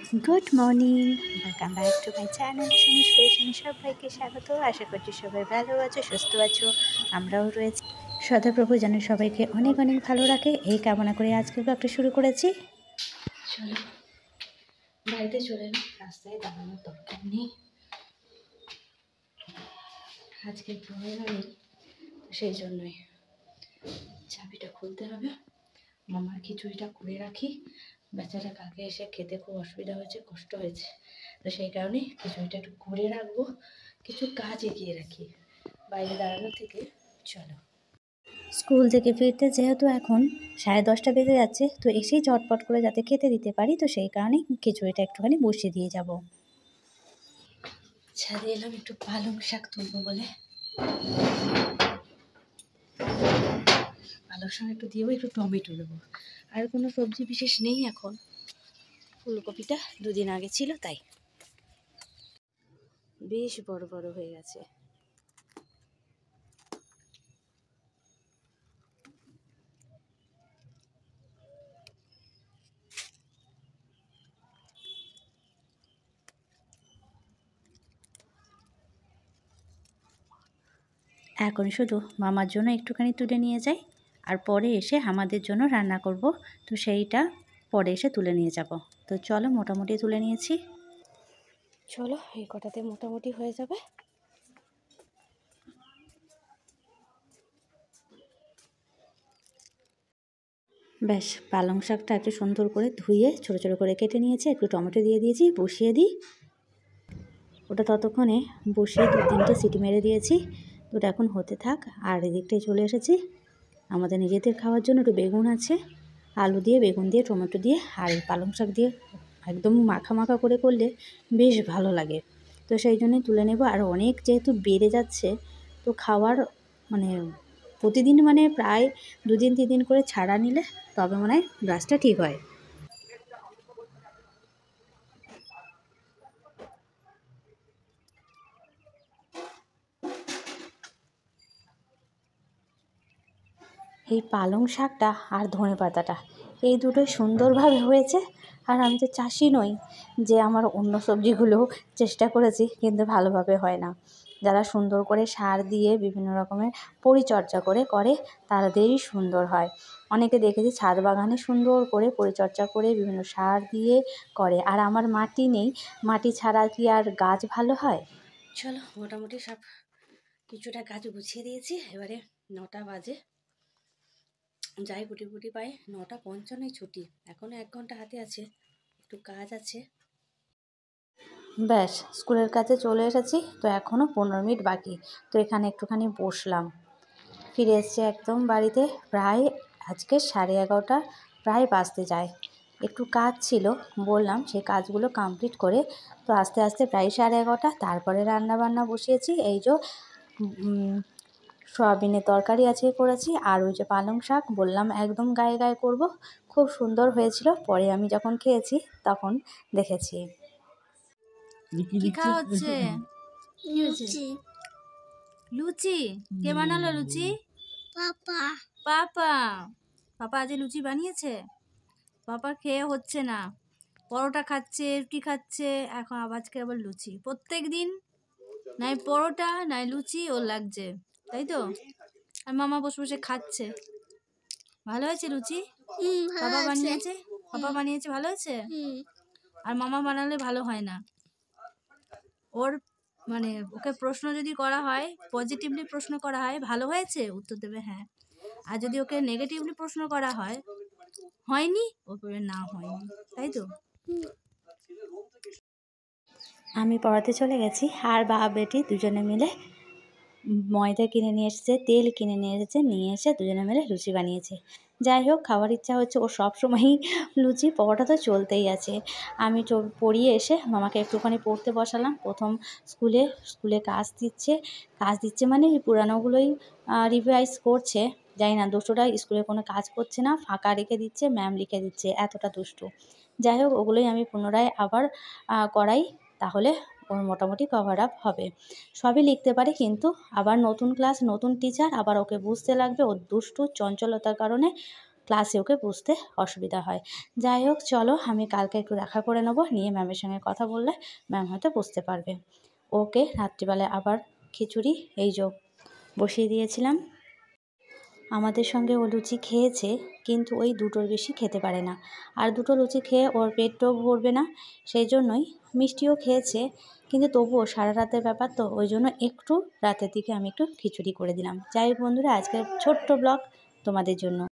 Good morning, welcome back to my channel Sumish ক্রিয়েশনে সবাইকে স্বাগত। আশা করছি সবাই ভালো আছো, সুস্থ আছো, আমরাও রয়েছি। সদাপ্রভু যেন সবাইকে অনেক অনেক ভালো রাখে এই কামনা করে আজকের ব্লগটা শুরু করেছি। চলো বাড়িতে চলে এলাম, রাস্তায় দাঁড়ানোর দরকার নেই, আজকে প্রয়োজন নেই, সেই জন্যই চাবিটা খুলতে হবে। মামার খিচুড়িটা করে রাখি, বেচারা কালকে এসে খেতে খুব অসুবিধা হয়েছে, কষ্ট হয়েছে, তো সেই কারণে খিচুড়িটা একটু করে রাখবো, কিছু কাজ এগিয়ে রাখি বাইরে দাঁড়ানো থেকে। চলো স্কুল থেকে ফিরতে যেহেতু এখন 10:30 বেজে যাচ্ছে, তো এসেই ঝটপট করে যাতে খেতে দিতে পারি, তো সেই কারণে খিচুড়িটা একটুখানি বসিয়ে দিয়ে যাব। ছাদে এলাম একটু পালং শাক তুলবো বলে, পালং শাক একটু দিয়েও একটু টমেটো দেবো, আর কোনো সবজি বিশেষ নেই এখন, ফুলকপিটা দুদিন আগে ছিল তাই বেশ বড় বড় হয়ে গেছে। এখন শুধু মামার জন্য একটুখানি তুলে নিয়ে যাই, আর পরে এসে আমাদের জন্য রান্না করব, তো সেইটা পরে এসে তুলে নিয়ে যাব। তো চলো মোটামুটি তুলে নিয়েছি, চলো এই কটাতে মোটামুটি হয়ে যাবে। ব্যাস পালং শাকটা একটু সুন্দর করে ধুয়ে ছোটো ছোটো করে কেটে নিয়েছি, একটু টমেটো দিয়ে দিয়েছি, বসিয়ে দিই। ওটা ততক্ষণে বসিয়ে 2-3টে সিটি মেরে দিয়েছি, ওটা এখন হতে থাক। আর এদিকটায় চলে এসেছি আমাদের নিজেদের খাওয়ার জন্য, একটু বেগুন আছে, আলু দিয়ে, বেগুন দিয়ে, টমেটো দিয়ে, আর এই পালং শাক দিয়ে একদম মাখা মাখা করে করলে বেশ ভালো লাগে, তো সেই জন্যই তুলে নেব। আর অনেক যেহেতু বেড়ে যাচ্ছে, তো খাওয়ার মানে প্রতিদিন মানে প্রায় 2-3 দিন করে ছাড়া নিলে তবে মনে হয় গাছটা ঠিক হয়। এই পালং শাকটা আর ধনে পাতাটা এই দুটোই সুন্দরভাবে হয়েছে। আর আমি তো চাষি নই যে আমার অন্য সবজিগুলো চেষ্টা করেছি কিন্তু ভালোভাবে হয় না। যারা সুন্দর করে সার দিয়ে বিভিন্ন রকমের পরিচর্যা করে তাদেরই সুন্দর হয়। অনেকে দেখেছি ছাদ বাগানে সুন্দর করে পরিচর্যা করে বিভিন্ন সার দিয়ে করে, আর আমার মাটি নেই, মাটি ছাড়া কি আর গাছ ভালো হয়? চলো মোটামুটি সব কিছুটা কাজ গুছিয়ে দিয়েছি, এবারে 9টা বাজে, যাই গুটি গুটি পাই, 9:55 ছুটি, এখনও 1 ঘন্টা হাতে আছে, একটু কাজ আছে। ব্যাস স্কুলের কাছে চলে এসেছি, তো এখনও 15 মিনিট বাকি, তো এখানে একটুখানি বসলাম। ফিরে এসছি একদম বাড়িতে, প্রায় আজকে 11:30 প্রায় বাজতে যায়। একটু কাজ ছিল বললাম, সেই কাজগুলো কমপ্লিট করে তো আস্তে আস্তে প্রায় 11:30, তারপরে রান্না বান্না বসিয়েছি। এই যে সয়াবিনের তরকারি আজকে করেছি, আর ওই যে পালং শাক বললাম একদম গায়ে গায়ে করব, খুব সুন্দর হয়েছিল। পরে আমি যখন খেয়েছি তখন দেখেছি। কি খাওয়া হচ্ছে? লুচি। লুচি কে বানালো? লুচি পাপা। পাপা। পাপা আজ লুচি বানিয়েছে, পাপা খেয়ে হচ্ছে না, পরোটা খাচ্ছে, রুটি খাচ্ছে, এখন আজকে আবার লুচি। প্রত্যেক দিন নাই পরোটা নাই লুচি ওর লাগছে, তাই তো? আর মামা বসে বসে খাচ্ছে। ভালো হয়েছে লুচি? পাপা বানিয়েছে, পাপা বানিয়েছে, ভালো হয়েছে। আর মামা বানালে ভালো হয় না। ওর মানে ওকে প্রশ্ন যদি করা হয়, পজিটিভলি প্রশ্ন করা হয় ভালো হয়েছে, উত্তর দেবে হ্যাঁ। আর যদি ওকে নেগেটিভলি প্রশ্ন করা হয় হয়নি, ও বলবে না হয়নি, তাই তো? আমি পড়াতে চলে গেছি, আর বাবা বেটি দুজনে মিলে ময়দা কিনে নিয়ে এসেছে, তেল কিনে নিয়ে এসেছে, নিয়ে এসে দুজনে মিলে লুচি বানিয়েছে। যাই হোক, খাওয়ার ইচ্ছা হচ্ছে, ও সবসময়ই লুচি পরোটা তো চলতেই আছে। আমি পড়িয়ে এসে মামাকে একটুখানি পড়তে বসালাম। প্রথম স্কুলে কাজ দিচ্ছে মানে এই পুরানোগুলোই রিভাইজ করছে। জানি না, দুষ্টুটা স্কুলে কোনো কাজ করছে না, ফাঁকা রেখে দিচ্ছে, ম্যাম লিখে দিচ্ছে, এতটা দুষ্টু। যাই হোক, ওগুলোই আমি পুনরায় আবার করাই, তাহলে ওর মোটামুটি কভার আপ হবে। সবই লিখতে পারে, কিন্তু আবার নতুন ক্লাস, নতুন টিচার, আবার ওকে বুঝতে লাগবে। ওর দুষ্টু চঞ্চলতার কারণে ক্লাসে ওকে বুঝতে অসুবিধা হয়। যাই হোক, চলো আমি কালকে একটু দেখা করে নেবো, নিয়ে ম্যামের সঙ্গে কথা বললে ম্যাম হয়তো বুঝতে পারবে। ওকে রাত্রিবেলায় আবার খিচুড়ি বসিয়ে দিয়েছিলাম। আমাদের সঙ্গে ও লুচি খেয়েছে, কিন্তু ওই দুটোর বেশি খেতে পারে না, আর দুটো লুচি খেয়ে ওর পেটও ভরবে না, সেই জন্যই মিষ্টিও খেয়েছে, কিন্তু তবুও সারা রাতের ব্যাপার তো, ওই জন্য একটু রাতের দিকে আমি একটু খিচুড়ি করে দিলাম। যাই হোক বন্ধুরা, আজকের ছোট্ট ব্লগ তোমাদের জন্য।